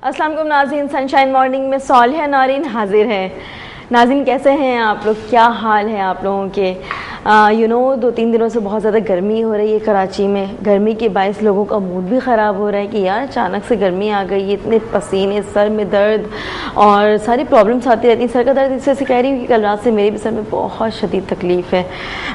अस्सलाम वालेकुम नाज़रीन, सनशाइन मॉर्निंग में सालिहा नारीन हाजिर है। नाज़रीन कैसे हैं आप लोग, क्या हाल है आप लोगों के? 2-3 दिनों से बहुत ज़्यादा गर्मी हो रही है कराची में। गर्मी के बायस लोगों का मूड भी ख़राब हो रहा है कि यार अचानक से गर्मी आ गई, इतने पसीने, सर में दर्द और सारी प्रॉब्लम्स आती रहती हैं। सर का दर्द इससे कह रही हूँ कि कल रात से मेरे भी सर में बहुत शदीद तकलीफ़ है।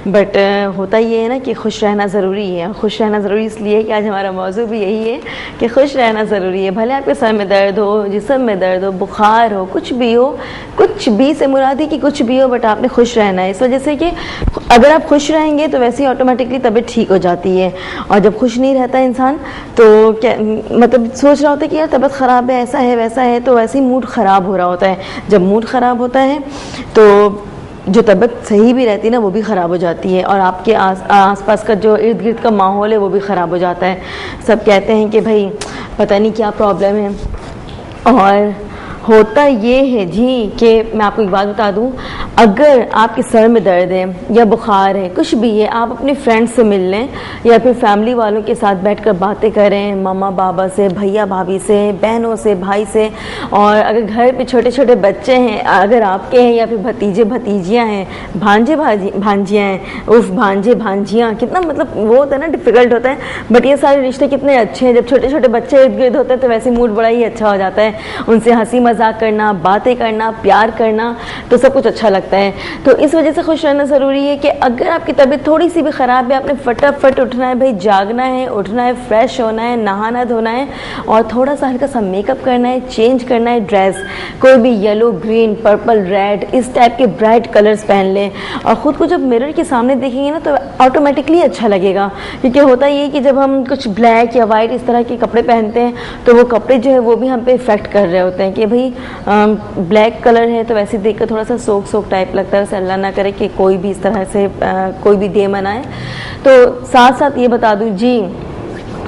बट होता ये है ना कि खुश रहना ज़रूरी है। खुश रहना ज़रूरी इसलिए कि आज हमारा मौजू भी यही है कि खुश रहना ज़रूरी है। भले आपके सर में दर्द हो, जिस्म में दर्द हो, बुखार हो, कुछ भी हो, कुछ भी से मुरादी कि कुछ भी हो, बट आपने खुश रहना है। इस वजह से कि अगर आप खुश रहेंगे तो वैसे ही ऑटोमेटिकली तबीयत ठीक हो जाती है। और जब खुश नहीं रहता इंसान तो क्या मतलब सोच रहा होता है कि यार तबीयत ख़राब है, ऐसा है वैसा है, तो वैसे ही मूड ख़राब हो रहा होता है। जब मूड ख़राब होता है तो जो तबीयत सही भी रहती है ना वो भी ख़राब हो जाती है, और आपके आस पास का जो इर्द गिर्द का माहौल है वो भी ख़राब हो जाता है। सब कहते हैं कि भाई पता नहीं क्या प्रॉब्लम है, और होता ये है जी कि मैं आपको एक बात बता दूं, अगर आपके सर में दर्द है या बुखार है, कुछ भी है, आप अपने फ्रेंड्स से मिल लें या फिर फैमिली वालों के साथ बैठकर बातें करें, मम्मा पापा से, भैया भाभी से, बहनों से, भाई से। और अगर घर पे छोटे छोटे बच्चे हैं, अगर आपके हैं, या फिर भतीजे भतीजियाँ हैं, भांजे भांजियाँ हैं, उफ भांजे भांजियाँ, कितना मतलब वो होता है ना, डिफ़िकल्ट होता है। बट ये सारे रिश्ते कितने अच्छे हैं। जब छोटे छोटे बच्चे इर्द गिर्द होते हैं तो वैसे मूड बड़ा ही अच्छा हो जाता है। उनसे हंसी मजाक करना, बातें करना, प्यार करना, तो सब कुछ अच्छा लगता है। तो इस वजह से खुश रहना ज़रूरी है कि अगर आपकी तबीयत थोड़ी सी भी ख़राब है, आपने फटाफट उठना है भाई, जागना है, उठना है, फ्रेश होना है, नहाना धोना है, और थोड़ा सा हल्का सा मेकअप करना है, चेंज करना है ड्रेस, कोई भी येलो, ग्रीन, पर्पल, रेड, इस टाइप के ब्राइट कलर्स पहन लें। और ख़ुद को जब मिरर के सामने देखेंगे ना तो ऑटोमेटिकली अच्छा लगेगा। क्योंकि होता ये कि जब हम कुछ ब्लैक या वाइट इस तरह के कपड़े पहनते हैं तो वो कपड़े जो है वो भी हम पे इफ़ेक्ट कर रहे होते हैं कि भाई ब्लैक कलर है तो वैसे देख कर थोड़ा सा सोक सोक टाइप लगता है। वैसे अल्लाह ना करे कि कोई भी इस तरह से कोई भी डे मनाए। तो साथ साथ ये बता दूं जी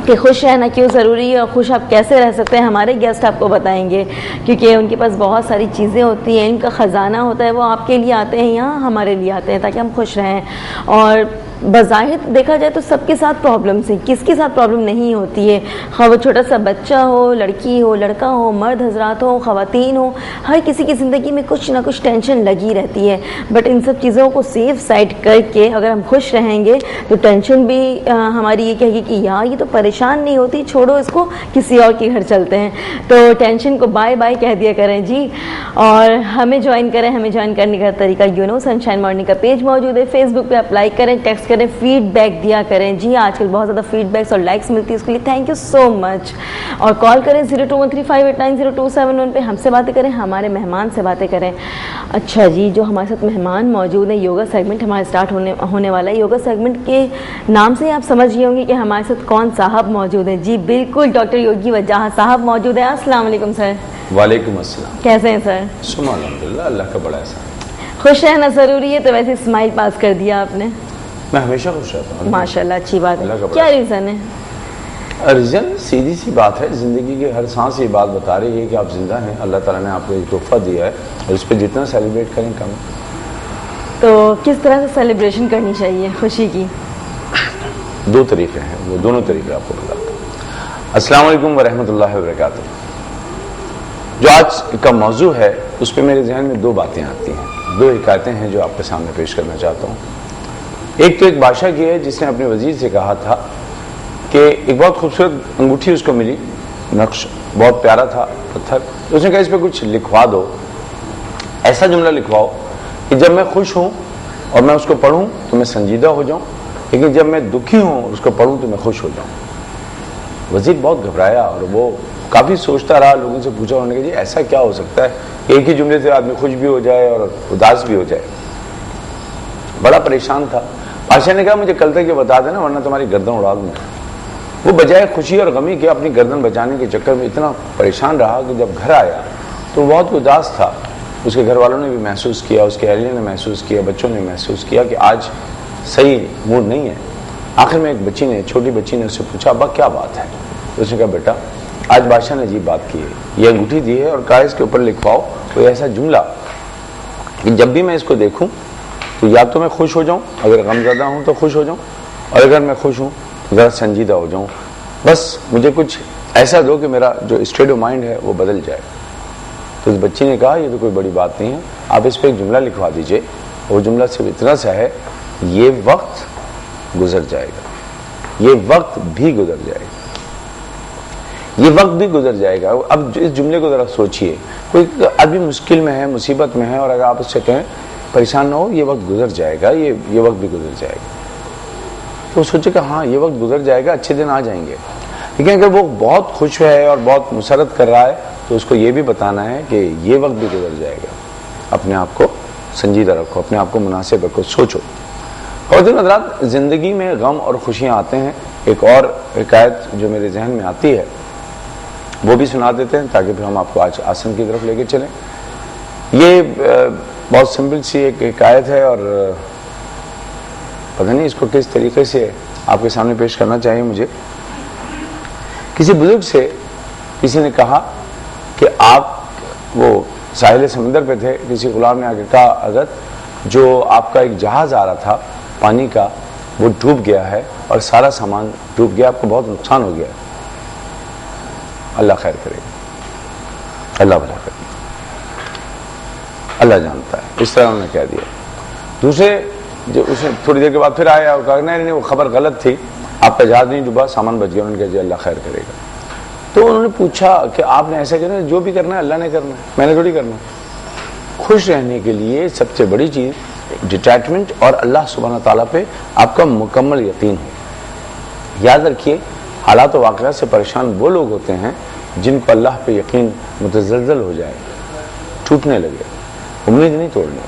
कि खुश रहना क्यों ज़रूरी है और खुश आप कैसे रह सकते हैं, हमारे गेस्ट आपको बताएंगे। क्योंकि उनके पास बहुत सारी चीज़ें होती हैं, इनका ख़जाना होता है, वो आपके लिए आते हैं, यहाँ हमारे लिए आते हैं ताकि हम खुश रहें। और बज़ाहिर देखा जाए तो सबके साथ प्रॉब्लम्स हैं, किसके साथ प्रॉब्लम नहीं होती है। हाँ, वो छोटा सा बच्चा हो, लड़की हो, लड़का हो, मर्द हजरात हो, ख़वातीन हो, हर किसी की ज़िंदगी में कुछ ना कुछ टेंशन लगी रहती है। बट इन सब चीज़ों को सेफ साइड करके अगर हम खुश रहेंगे तो टेंशन भी हमारी ये कहेगी कि यार ये तो परेशान नहीं होती, छोड़ो इसको, किसी और के घर चलते हैं। तो टेंशन को बाय बाय कह दिया करें जी। और हमें ज्वाइन करें। हमें ज्वाइन करने का तरीका सनशाइन मॉर्निंग का पेज मौजूद है, फेसबुक पे आप लाइक करें, टेक्स्ट करें, फीडबैक दिया करें जी। आजकल बहुत ज़्यादा फीडबैक्स और लाइक्स मिलती है, उसके लिए थैंक यू सो मच। और कॉल करें 02135890 पे, हमसे बातें करें, हमारे मेहमान से बातें करें। अच्छा जी, जो हमारे साथ मेहमान मौजूद हैं, योगा सेगमेंट हमारा स्टार्ट होने वाला है। योगा सेगमेंट के नाम से आप समझ गए होंगे कि हमारे साथ कौन साहब मौजूद हैं। जी बिल्कुल, डॉक्टर योगी वजाहत साहब मौजूद हैं। अस्सलाम वालेकुम सर। वालेकुम अस्सलाम। कैसे हैं सर? अल्हम्दुलिल्लाह, अल्लाह का बड़ा एहसान। खुश रहना ज़रूरी है, तो वैसे स्माइल पास कर दिया आपने। मैं हमेशा खुश रहता हूँ माशाल्लाह, अच्छी बात है। क्या रीज़न है? रीज़न सीधी सी बात है, ज़िंदगी के हर सांस ये बात बता रही है कि आप जिंदा हैं। अल्लाह ताला ने आपको एक तोहफा दिया है और इस पर जितना सेलिब्रेट करें कम। तो किस तरह से सेलिब्रेशन करनी चाहिए खुशी की? दो तरीके हैं, वो दोनों तरीके आपको बताता हूँ। अस्सलाम वालेकुम व रहमतुल्लाहि व बरकातुहू। जो आज का मौजू है उस पर मेरे जहन में दो बातें आती हैं, दो हिकायतें हैं जो आपके सामने पेश करना चाहता हूँ। एक तो एक बादशाह की है जिसने अपने वजीर से कहा था कि एक बहुत खूबसूरत अंगूठी उसको मिली, नक्श बहुत प्यारा था, पत्थर। तो उसने कहा इस पर कुछ लिखवा दो, ऐसा जुमला लिखवाओ कि जब मैं खुश हूँ और मैं उसको पढ़ूँ तो मैं संजीदा हो जाऊँ, लेकिन जब मैं दुखी हूँ और उसको पढ़ूँ तो मैं खुश हो जाऊँ। वजीर बहुत घबराया और वो काफ़ी सोचता रहा, लोगों से पूछा, उन्होंने कहा जी ऐसा क्या हो सकता है कि एक ही जुमले से आदमी खुश भी हो जाए और उदास भी हो जाए। बड़ा परेशान था। बादशाह ने कहा मुझे कल तक ये बता देना वरना तुम्हारी गर्दन उड़ा दूंगा। वो बजाय खुशी और गमी के अपनी गर्दन बचाने के चक्कर में इतना परेशान रहा कि जब घर आया तो बहुत उदास था। उसके घर वालों ने भी महसूस किया, उसके अहलिया ने महसूस किया, बच्चों ने महसूस किया कि आज सही मूड नहीं है। आखिर में एक बच्ची ने, छोटी बच्ची ने उससे पूछा अब्बा क्या बात है? तो उसने कहा बेटा आज बादशाह ने अजीब बात की है, ये अंगूठी दी है और कहा इसके ऊपर लिखवाओ कोई ऐसा जुमला कि जब भी मैं इसको देखूं तो या तो मैं खुश हो जाऊं, अगर गमज़दा हूं तो खुश हो जाऊं, और अगर मैं खुश हूं तो ज़रा संजीदा हो जाऊं। बस मुझे कुछ ऐसा दो कि मेरा जो स्टेट ऑफ माइंड है वो बदल जाए। तो उस बच्ची ने कहा ये तो कोई बड़ी बात नहीं है, आप इस पर एक जुमला लिखवा दीजिए। वो जुमला सिर्फ इतना सा है, ये वक्त गुजर जाएगा, ये वक्त भी गुजर जाएगा, ये वक्त भी गुजर जाएगा। अब इस जुमले को जरा सोचिए, कोई आदमी मुश्किल में है, मुसीबत में है, और अगर आप उससे कहें परेशान ना हो, ये वक्त गुजर जाएगा, ये वक्त भी गुजर जाएगा, तो सोचे कि हाँ ये वक्त गुजर जाएगा, अच्छे दिन आ जाएंगे। लेकिन अगर वो बहुत खुश है और बहुत मुसरत कर रहा है तो उसको ये भी बताना है कि ये वक्त भी गुजर जाएगा। अपने आप को संजीदा रखो, अपने आप को मुनासिब रखो, सोचो। ख़वातीन हज़रात, ज़िंदगी में गम और खुशियाँ आते हैं। एक और हिकायत जो मेरे जहन में आती है वो भी सुना देते हैं ताकि फिर हम आपको आज आसन की तरफ लेके चलें। ये बहुत सिंपल सी एक हिकायत है और पता नहीं इसको किस तरीके से आपके सामने पेश करना चाहिए मुझे। किसी बुजुर्ग से किसी ने कहा कि आप वो साहिल समंदर पे थे, किसी गुलाम ने आके कहा अगर जो आपका एक जहाज आ रहा था पानी का वो डूब गया है और सारा सामान डूब गया, आपको बहुत नुकसान हो गया है, अल्लाह खैर करेगा, अल्लाह भला करेगा, अल्लाह जानता है। इस तरह उन्होंने कह दिया। दूसरे जो उसने थोड़ी देर के बाद फिर आया और कहा नहीं वो खबर गलत थी, आपका जहाज नहीं डूबा, सामान बच गया। उन्होंने कहा जी अल्लाह खैर करेगा। तो उन्होंने पूछा कि आपने ऐसा करना है, जो भी करना है अल्लाह ने करना है, मैंने थोड़ी करना है। खुश रहने के लिए सबसे बड़ी चीज़ डिटैचमेंट और अल्लाह सुब्हानहू तआला पे आपका मुकम्मल यकीन हो। याद रखिए, हालात व वाक़ियात से परेशान वो लोग होते हैं जिनको अल्लाह पे यकीन मुतज़लज़ल हो जाए, टूटने लगे, उम्मीद नहीं तोड़नी।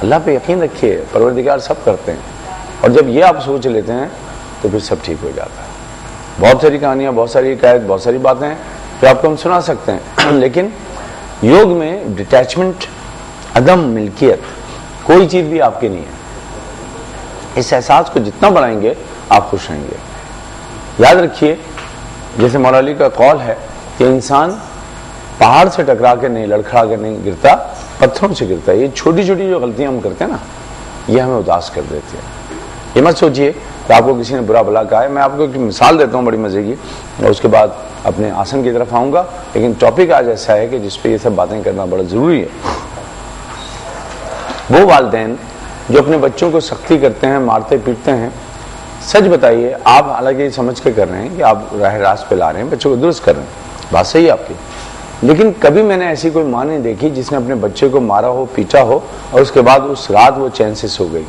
अल्लाह पे यकीन रखिए, परवरदिगार सब करते हैं। और जब ये आप सोच लेते हैं तो फिर सब ठीक हो जाता है। बहुत सारी कहानियाँ, बहुत सारी हिकायत, बहुत सारी बातें हैं जो आपको हम सुना सकते हैं लेकिन योग में डिटैचमेंट, अदम मिल्कियत, कोई चीज़ भी आपकी नहीं है। इस एहसास को जितना बढ़ाएंगे आप खुश रहेंगे। याद रखिए, जैसे मौला अली का कौल है कि इंसान पहाड़ से टकरा के नहीं, लड़खड़ा के नहीं गिरता, पत्थरों से गिरता है। ये छोटी छोटी जो गलतियां हम करते हैं ना, ये हमें उदास कर देती है। ये मत सोचिए कि आपको किसी ने बुरा भला कहा है। मैं आपको एक मिसाल देता हूँ बड़ी मजे की, और उसके बाद अपने आसन की तरफ आऊँगा। लेकिन टॉपिक आज ऐसा है कि जिस पे ये सब बातें करना बड़ा ज़रूरी है। वो वालिदैन जो अपने बच्चों को सख्ती करते हैं, मारते पीटते हैं, सच बताइए, आप हालांकि समझ के कर रहे हैं कि आप राह रास्त पे ला रहे हैं, बच्चों को दुरुस्त कर रहे हैं, बात सही है आपकी, लेकिन कभी मैंने ऐसी कोई माँ नहीं देखी जिसने अपने बच्चे को मारा हो, पीटा हो और उसके बाद उस रात वो चैन से सो गई।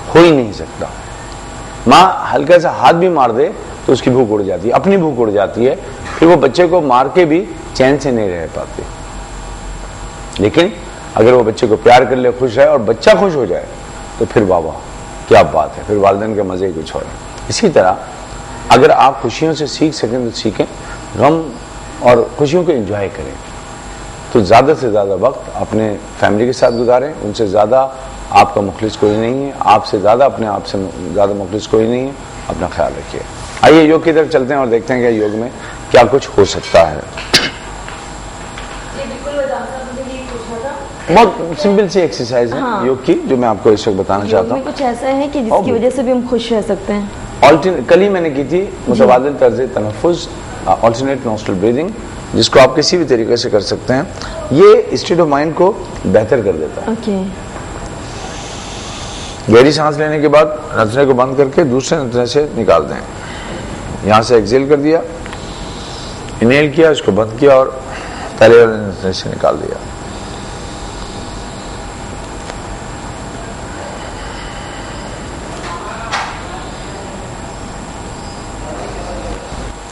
हो ही नहीं सकता। माँ हल्का सा हाथ भी मार दे तो उसकी भूख उड़ जाती है, अपनी भूख उड़ जाती है, फिर वो बच्चे को मार के भी चैन से नहीं रह पाती। लेकिन अगर वो बच्चे को प्यार कर ले, खुश रहे और बच्चा खुश हो जाए तो फिर वाह वाह क्या बात है, फिर वालिदैन के मजे ही कुछ और है। इसी तरह अगर आप खुशियों से सीख सकें तो सीखें, गम और खुशियों को एंजॉय करें। तो ज़्यादा से ज़्यादा वक्त अपने फैमिली के साथ गुजारें। उनसे ज़्यादा आपका मुखलिस कोई नहीं है, आपसे ज़्यादा अपने आप से ज़्यादा मुखलिस कोई नहीं है। अपना ख्याल रखिए। आइए योग की तरफ चलते हैं और देखते हैं कि योग में क्या कुछ हो सकता है। बहुत सिंपल सी एक्सरसाइज है हाँ। योग की, जो मैं आपको इस वक्त बताना चाहता हूँ। कुछ ऐसा है कि जिसकी वजह से भी हम खुश रह सकते हैं। कल ही मैंने की थी मुतबादिल तर्ज तनफ़ुज़, ऑल्टरनेट नॉस्ट्रल ब्रीदिंग, जिसको आप किसी भी तरीके से कर सकते हैं। ये स्टेट ऑफ माइंड को बेहतर कर देता है। गहरी सांस लेने के बाद नथने को बंद करके दूसरे नथने से निकाल दें। यहाँ से एक्सेल कर दिया, इनहेल किया, इसको बंद किया और पहले वाले नथने से निकाल दिया।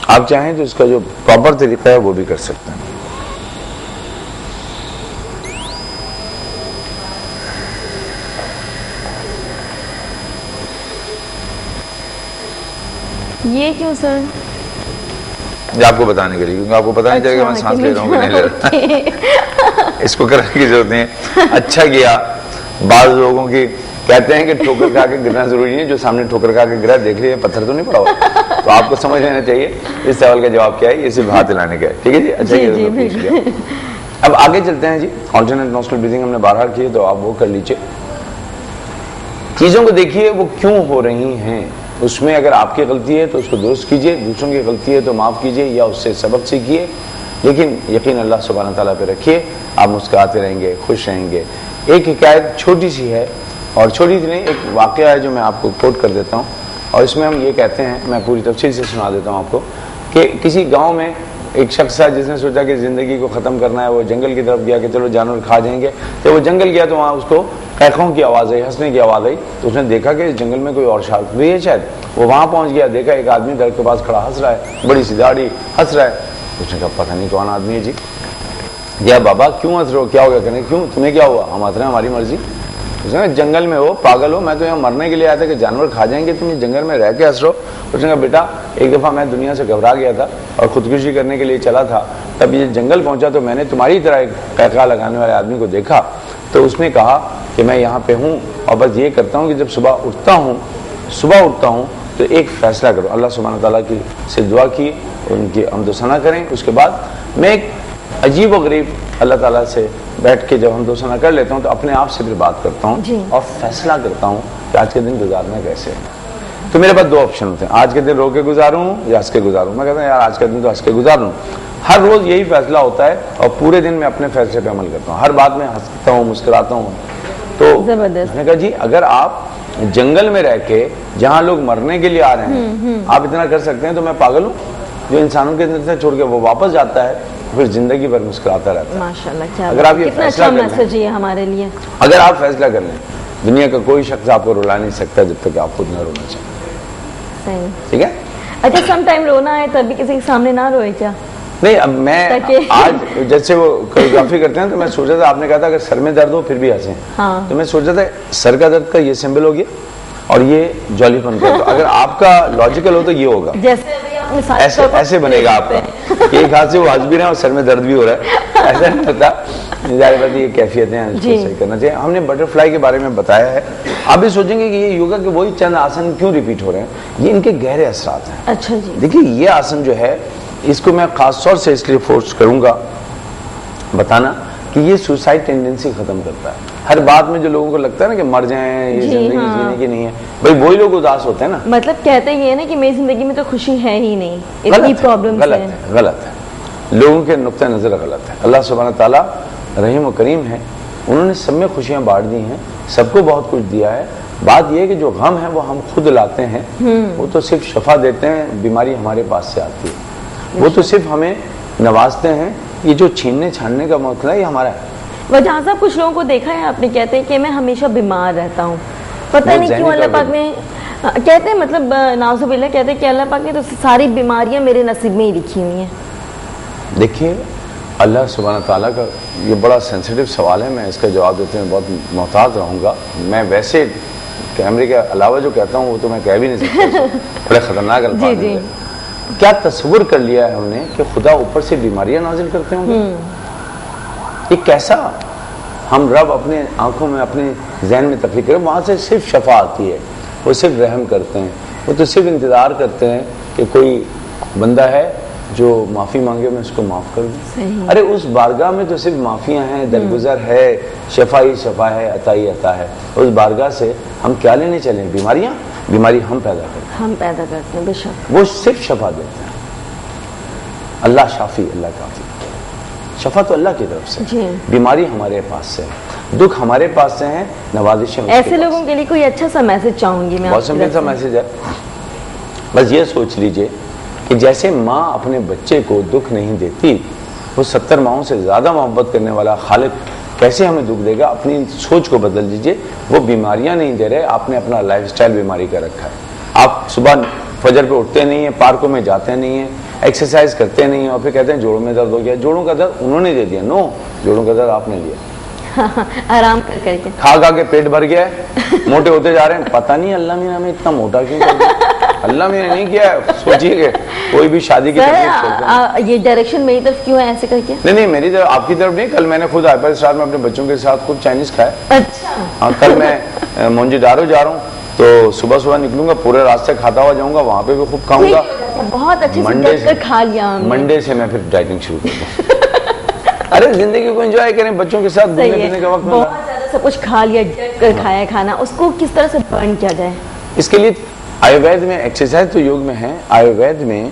आप चाहें तो इसका जो प्रॉपर तरीका है वो भी कर सकते हैं। ये क्यों सर? ये आपको बताने के लिए, क्योंकि आपको पता नहीं चलेगा मैं सांस ले रहा हूँ कि नहीं ले रहा। इसको करने की जरूरत नहीं है। अच्छा किया। बाज़ लोगों की कहते हैं कि ठोकर खा के गिरना जरूरी है, जो सामने ठोकर खा के गिरा देख रही है पत्थर तो नहीं पड़ा हुआ। तो आपको समझ लेना चाहिए इस सवाल का जवाब क्या है, ये सिर्फ हाथ हिलाने का है। ठीक है जी, अच्छा जी। अब आगे चलते हैं जी। ऑल्टरनेट नॉस्ट्रल ब्रीदिंग हमने बारह की, तो आप वो कर लीजिए। चीजों को देखिए वो क्यों हो रही हैं, उसमें अगर आपकी गलती है तो उसको दुरुस्त कीजिए, दूसरों की गलती है तो माफ़ कीजिए या उससे सबक सीखिए, लेकिन यकीन अल्लाह सुब्हानहू तआला पे रखिए, आप मुस्कुराते रहेंगे, खुश रहेंगे। एक हिकायत छोटी सी है, और छोटी सी नहीं, एक वाक़या है जो मैं आपको कोट कर देता हूँ, और इसमें हम ये कहते हैं, मैं पूरी तफसील से सुना देता हूँ आपको, कि किसी गाँव में एक शख्स था जिसने सोचा कि ज़िंदगी को ख़त्म करना है। वो जंगल की तरफ गया कि चलो जानवर खा जाएंगे। जब वो जंगल गया तो वहाँ उसको कैकों की आवाज़ आई, हंसने की आवाज़ आई, तो उसने देखा कि इस जंगल में कोई और शार्क भी है शायद। वो वहाँ पहुँच गया, देखा एक आदमी दरख्त के पास खड़ा हंस रहा है, बड़ी सी दाढ़ी, हंस रहा है। उसने कहा पता नहीं कौन आदमी है जी। या बाबा क्यों हंस रहे हो, क्या हो गया? कहने क्यों, तुम्हें क्या हुआ? हम हंस रहे हैं, हमारी मर्जी। उसने कहा जंगल में हो, पागल हो, मैं तो यहाँ मरने के लिए आया था कि जानवर खा जाएंगे, तुम जंगल में रह के हंस रहे हो। उसने कहा बेटा एक दफ़ा मैं दुनिया से घबरा गया था और खुदकुशी करने के लिए चला था, तब ये जंगल पहुंचा तो मैंने तुम्हारी तरह एक कैका लगाने वाले आदमी को देखा, तो उसने कहा कि मैं यहाँ पे हूँ और बस ये करता हूँ कि जब सुबह उठता हूँ तो एक फ़ैसला करो। अल्लाह सुब्हानहू तआला की से दुआ की, उनकी हमदोसना करें। उसके बाद मैं एक अजीब व गरीब अल्लाह ताला से बैठ के जब हमदोसना कर लेता हूँ तो अपने आप से फिर बात करता हूँ और फैसला करता हूँ कि आज के दिन गुजारना कैसे है। तो मेरे पास दो ऑप्शन होते हैं, आज के दिन रो के गुजारूँ या हंस के गुजारूँ। मैं कहता हूँ यार आज का दिन तो हंस के गुजारूँ। हर रोज़ यही फैसला होता है और पूरे दिन मैं अपने फैसले पे अमल करता हूँ। हर बात में हंसता हूँ, मुस्कुराता हूँ। तो मैंने कहा जी अगर आप जंगल में रह के जहाँ लोग मरने के लिए आ रहे हैं आप इतना कर सकते हैं तो मैं पागल हूँ जो इंसानों के अंदर से छोड़ के वो वापस जाता है फिर जिंदगी भर मुस्कुराता रहता है। माशाल्लाह, क्या अगर आप ये कितना फैसला अच्छा कर लें, मैसेज है हमारे लिए। अगर आप फैसला कर लें, दुनिया का कोई शख्स आपको रुला नहीं सकता जब तक आप खुद ना रोना चाहें। सही, ठीक है। अच्छा सम टाइम रोना है तब भी किसी के सामने ना रोए क्या? नहीं, अब मैं आज जैसे वो कोरियोग्राफी करते हैं तो मैं सोचा था, आपने कहा था अगर सर में दर्द हो फिर भी हंसें। हाँ। तो मैं सोचा था सर का दर्द का ये सिंबल हो गया और ये जॉलीपन का। तो अगर आपका लॉजिकल हो तो ये होगा, जैसे ऐसे ऐसे बनेगा आपका, एक हाथ से वो हंस भी रहे हैं और सर में दर्द भी हो रहा है, ऐसा नहीं होता। जाहिर बात ये कैफियतें हैं, इसको सही करना चाहिए। हमने बटरफ्लाई के बारे में बताया है। आप भी सोचेंगे कि ये योगा के वही चंद आसन क्यों रिपीट हो रहे हैं, ये इनके गहरे असरात हैं। अच्छा जी। देखिए ये आसन जो है इसको मैं खास तौर से इसलिए फोर्स करूंगा बताना कि ये सुसाइड टेंडेंसी खत्म करता है। हर बात में जो लोगों को लगता है ना कि मर जाएं, ये जिंदगी जीने की नहीं है, भाई वही लोग उदास होते हैं ना। मतलब कहते ये ना कि मेरी जिंदगी में तो खुशी है ही नहीं, इतनी प्रॉब्लम्स हैं। गलत है, लोगों के नुक्ता नजर गलत है। अल्लाह सुब्हानहू तआला रहीम व करीम है, उन्होंने सब में खुशियां बांट दी हैं, सबको बहुत कुछ दिया है। बात यह है कि जो गम है वो हम खुद लाते हैं, वो तो सिर्फ शफा देते हैं, बीमारी हमारे पास से आती है। वो तो सिर्फ हमें नवाजते हैं, ये जो छीनने छानने का मसला ये हमारा है। वजह साहब कुछ लोगों को देखा है आपने, कहते हैं कि मैं हमेशा बीमार रहता हूँ, पता नहीं क्यों। अल्लाह पाक ने कहते हैं, मतलब नाउज़ुबिल्लाह, कहते हैं कि अल्लाह पाक ने तो सारी बीमारियां मेरे नसीब में ही लिखी हुई हैं। देखिए अल्लाह सुब्हानहू तआला का ये बड़ा सेंसिटिव सवाल है, मैं इसका जवाब देते हैं बहुत मोहतात रहूँगा। मैं वैसे कैमरे के अलावा जो कहता हूँ वो तो मैं कह भी नहीं सकता, बड़े ख़तरनाक अल्फाज़ हैं। क्या तस्वुर कर लिया है हमने कि खुदा ऊपर से बीमारियां नाजिल करते होंगे? ये कैसा हम रब अपने आंखों में, अपने जहन में तफरीक करें, वहाँ से सिर्फ शफा आती है, वो सिर्फ रहम करते हैं, वो तो सिर्फ इंतज़ार करते हैं कि कोई बंदा है जो माफ़ी मांगे, मैं उसको माफ़ कर दूँ। अरे उस बारगाह में तो सिर्फ माफ़ियाँ हैं, दरगुजर है, शफा ही शफा है, अता ही अता है। उस बारगाह से हम क्या लेने चले? बीमारियाँ? बीमारी हम पैदा करते हैं बेशक, वो सिर्फ शफा देते हैं। अल्लाह शाफी, अल्लाह काफी। शफा तो अल्लाह की तरफ से, बीमारी हमारे पास से है, दुख हमारे पास से है, नवाजिशें। ऐसे लोगों के लिए कोई अच्छा सा मैसेज चाहूंगी मैं। बहुत सिंपल सा मैसेज है, बस ये सोच लीजिए कि जैसे माँ अपने बच्चे को दुख नहीं देती, वो 70 माओं से ज्यादा मोहब्बत करने वाला खालिक कैसे हमें दुख देगा? अपनी सोच को बदल दीजिए। वो बीमारियां नहीं दे रहे, आपने अपना लाइफस्टाइल बीमारी का रखा है। आप सुबह फजर पे उठते नहीं है, पार्कों में जाते नहीं है, एक्सरसाइज करते नहीं है और फिर कहते हैं जोड़ों में दर्द हो गया। जोड़ों का दर्द उन्होंने दे दिया? नो, जोड़ों का दर्द आपने लिया। आराम करके खा खा के पेट भर गया है, मोटे होते जा रहे हैं। पता नहीं अल्लाह ने हमें इतना मोटा क्यों कर दिया? अल्लाह ने नहीं किया है। सोचिए कोई भी शादी की ये डायरेक्शन मेरी तरफ क्यों है ऐसे करके? नहीं, मेरी तरफ, आपकी तरफ नहीं। कल मैंने खुद हाइपर स्टार में अपने बच्चों के साथ खुद चाइनीज खाया। अच्छा। हाँ, कल मैं मोंजीडारो जा रहा हूँ तो सुबह सुबह निकलूंगा, पूरे रास्ते खाता हुआ जाऊंगा, वहाँ पे भी खूब खाऊंगा। बहुत अच्छे से खा लिया। मंडे से मैं फिर डाइटिंग शुरू करूँगा। अरे जिंदगी को एंजॉय करें, बच्चों के साथ घूमने फिरने का वक्त बहुत ज्यादा सब कुछ खा लिया, खाया खाना, उसको किस तरह से बर्न किया जाए? इसके लिए आयुर्वेद में एक्सरसाइज तो योग में है, आयुर्वेद में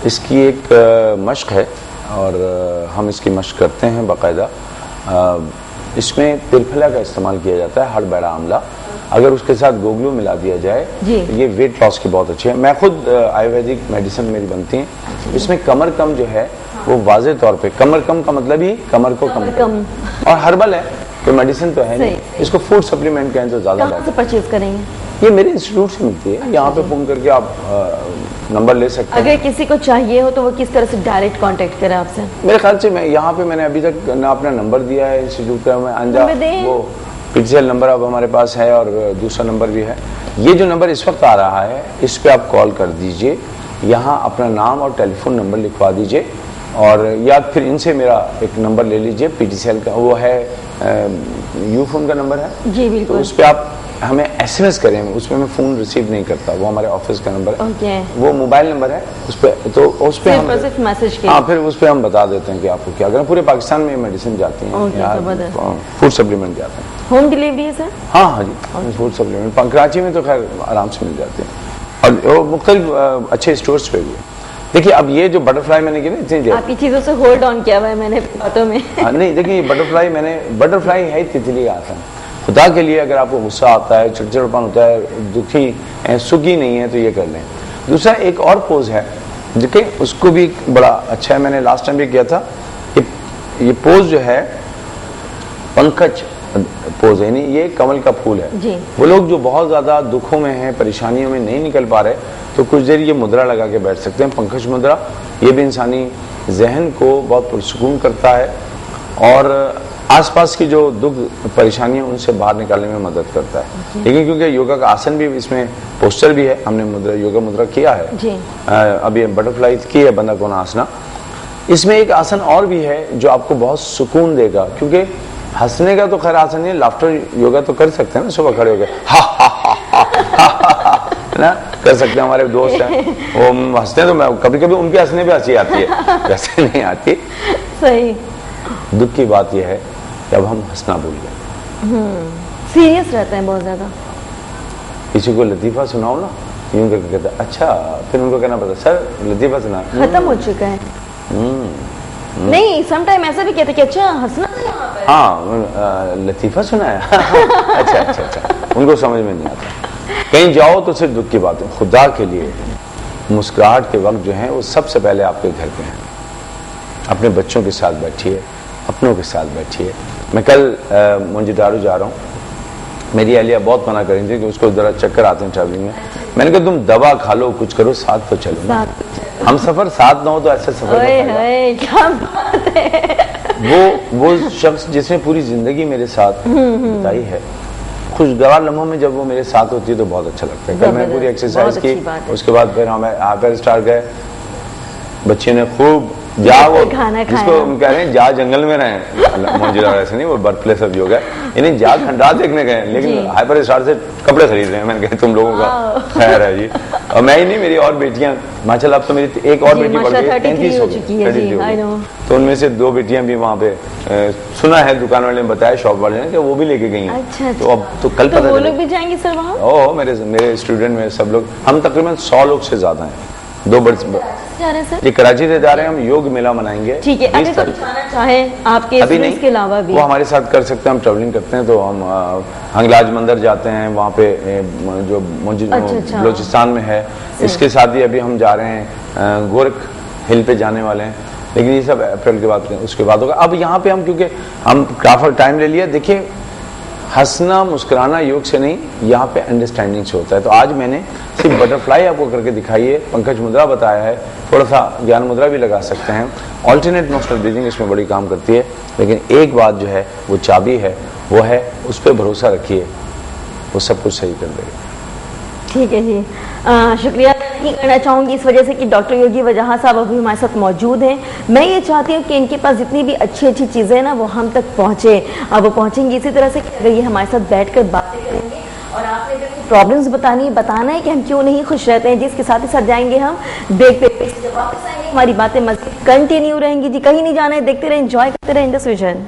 इसकी एक मश्क है और हम इसकी मश्क करते हैं बाकायदा। इसमें त्रिफला का इस्तेमाल किया जाता है, हरबैरा आंवला, अगर उसके साथ गोगलू मिला दिया जाए तो ये वेट लॉस की बहुत अच्छी है। मैं खुद आयुर्वेदिक मेडिसिन मेरी बनती है, इसमें कमर कम जो है वो वाजे तौर पे, कमर कम का मतलब ही कमर को कम और हर्बल है, तो मेडिसिन तो है नहीं, इसको फूड सप्लीमेंट कहें तो ज्यादा कहाँ से परचेज करेंगे? ये मेरे इंस्टीट्यूट से मिलती है, यहाँ पे फोन करके आप नंबर ले सकते हैं। अगर किसी को चाहिए हो तो वो किस तरह से डायरेक्ट कांटेक्ट करे आपसे? मेरे ख्याल से मैं यहाँ पे मैंने अभी तक ना अपना नंबर दिया है इंस्टीट्यूट का, मैं अंजा वो पीटीसीएल नंबर अब हमारे पास है और दूसरा नंबर भी है। ये जो नंबर इस वक्त आ रहा है इस पे आप कॉल कर दीजिए, यहाँ अपना नाम और टेलीफोन नंबर लिखवा दीजिए और या फिर इनसे मेरा एक नंबर ले लीजिए पीटीसीएल का, वो है यूफोन का नंबर है जी बिल्कुल। तो उस पर आप हमें एसएमएस करें, उसमें मैं फोन रिसीव नहीं करता, वो हमारे ऑफिस का नंबर है, वो मोबाइल नंबर है उस पे, तो उस पे हम मैसेज हाँ फिर उस पे हम बता देते हैं कि आपको क्या करना। पूरे पाकिस्तान में मेडिसिन जाती हैं, फूड सप्लीमेंट जाते हैं। होम डिलीवरी है सर? हाँ जी, फूड सप्लीमेंट कराची में तो खैर आराम से मिल जाते हैं और मुख्तलिफ अच्छे स्टोर्स पे भी। देखिए अब ये जो बटरफ्लाई मैंने की ना इतनी देर आपकी चीजों से होल्ड ऑन किया हुआ है मैंने बातों में नहीं देखिए बटरफ्लाई है तितली का आसन। खुदा के लिए अगर आपको गुस्सा आता है, चिड़चिड़पन होता है, दुखी सुखी नहीं है तो ये कर लें। दूसरा एक और पोज है देखिए, उसको भी बड़ा अच्छा है, मैंने लास्ट टाइम भी किया था। ये पोज जो है पंकज पोज है, यानी ये कमल का फूल है जी। वो लोग जो बहुत ज्यादा दुखों में हैं, परेशानियों में नहीं निकल पा रहे, तो कुछ देर ये मुद्रा लगा के बैठ सकते हैं, पंकज मुद्रा। ये भी इंसानी जहन को बहुत पुरसुकून करता है और आसपास की जो दुख परेशानियां उनसे बाहर निकालने में मदद करता है। लेकिन क्योंकि योगा का आसन भी इसमें पोस्टर भी है, हमने मुद्रा योगा मुद्रा किया है जी। अभी बटरफ्लाई की है, बंदा कोना आसना। इसमें एक आसन और भी है जो आपको बहुत सुकून देगा, क्योंकि हंसने का तो खैर आसन नहीं, लाफ्टर योगा तो कर सकते हैं ना, सुबह खड़े हो गए ना कर सकते हैं। हमारे दोस्त हैं वो हंसते हैं तो मैं कभी कभी उनके हंसने पे हंसी आती है, वैसे नहीं आती। सही। दुख की बात यह है कि अब हम हंसना भूल गए, सीरियस रहते हैं बहुत ज्यादा। किसी को लतीफा सुनाओ ना, यूं करके कहता अच्छा, फिर उनको कहना पड़ता सर लतीफा सुना, खत्म हो चुका है। नहीं समटाइम ऐसा भी कहते कि अच्छा हंसना, हाँ लतीफा सुनाया अच्छा अच्छा अच्छा, उनको समझ में नहीं आता। कहीं जाओ तो सिर्फ दुख की बात है। खुदा के लिए मुस्कुराहट के वक्त जो है वो सबसे पहले आपके घर पे हैं। अपने बच्चों के साथ बैठिए, अपनों के साथ बैठिए। मैं कल मोंजिदारू जा रहा हूँ, मेरी अलिया बहुत मना करी थी कि उसको जरा चक्कर आते हैं ट्रैवलिंग में। मैंने कहा तुम दवा खा लो, कुछ करो, साथ तो चलो ना। हम सफर साथ ना हो तो ऐसे सफर क्या बात है। वो शख्स जिसने पूरी जिंदगी मेरे साथ बिताई है, खुशगवार लम्हों में जब वो मेरे साथ होती है तो बहुत अच्छा लगता है। कल मैंने पूरी एक्सरसाइज की, उसके बाद फिर हम हाइपर स्टार गए, बच्चे ने खूब जा वो जिसको हम कह रहे हैं जा जंगल में रहे, मौजूदा ऐसे नहीं, वो बर्थ प्लेस ऑफ योगा, यानी जा खंडार देखने गए, लेकिन हाइपर स्टार से कपड़े खरीद रहे हैं। मैंने कहा तुम लोगों का खैर है जी। और मैं ही नहीं, मेरी और बेटियां, माशाल्लाह अब तो मेरी एक और बेटी बढ़ गई, 33 हो गई, तो उनमें से 2 बेटियां भी वहाँ पे सुना है, दुकान वाले ने बताया, शॉप वाले ने, कि वो भी लेके गई हैं। तो अब तो कल पता वो लोग भी जाएंगे सर वहाँ? ओह मेरे स्टूडेंट में सब लोग, हम तकरीबन 100 लोग से ज्यादा हैं। 2 बर्ड्स जी कराची से जा रहे हैं हम, योग मेला मनाएंगे। ठीक है, अगर कोई जाना चाहे आपके इसके अलावा भी वो हमारे साथ कर सकते हैं। हम ट्रैवलिंग करते हैं तो हम हंगलाज मंदिर जाते हैं, वहाँ पे जो बलोचिस्तान में है। इसके साथ ही अभी हम जा रहे हैं गोरख हिल पे जाने वाले हैं, लेकिन ये सब अप्रैल के बाद उसके बाद होगा। अब यहाँ पे हम क्योंकि हम काफी टाइम ले लिया, देखिए हंसना मुस्कुराना योग से नहीं, यहाँ पे अंडरस्टैंडिंग से होता है। तो आज मैंने सिर्फ बटरफ्लाई आपको करके दिखाई है, पंकज मुद्रा बताया है, थोड़ा सा ज्ञान मुद्रा भी लगा सकते हैं। ऑल्टरनेट नोस्ट्रल ब्रीदिंग इसमें बड़ी काम करती है, लेकिन एक बात जो है वो चाबी है, वो है उस पर भरोसा रखिए, वो सब कुछ सही कर देगा। ठीक है जी, शुक्रिया नहीं करना चाहूँगी इस वजह से कि डॉक्टर योगी वजह साहब अभी हमारे साथ मौजूद हैं। मैं ये चाहती हूँ कि इनके पास जितनी भी अच्छी अच्छी चीज़ें हैं ना वो हम तक पहुँचे। अब वो पहुँचेंगी इसी तरह से कि अगर ये हमारे साथ बैठकर बातें करेंगे और आपने अगर प्रॉब्लम्स बताना है कि हम क्यों नहीं खुश रहते हैं, जिसके साथ ही साथ जाएंगे हम ब्रेक पे, जब वापस आएंगे हमारी बातें मज़ीद कंटिन्यू रहेंगी जी। कहीं नहीं जाना है, देखते रहे, एंजॉय करते रहे इन दिस विजन।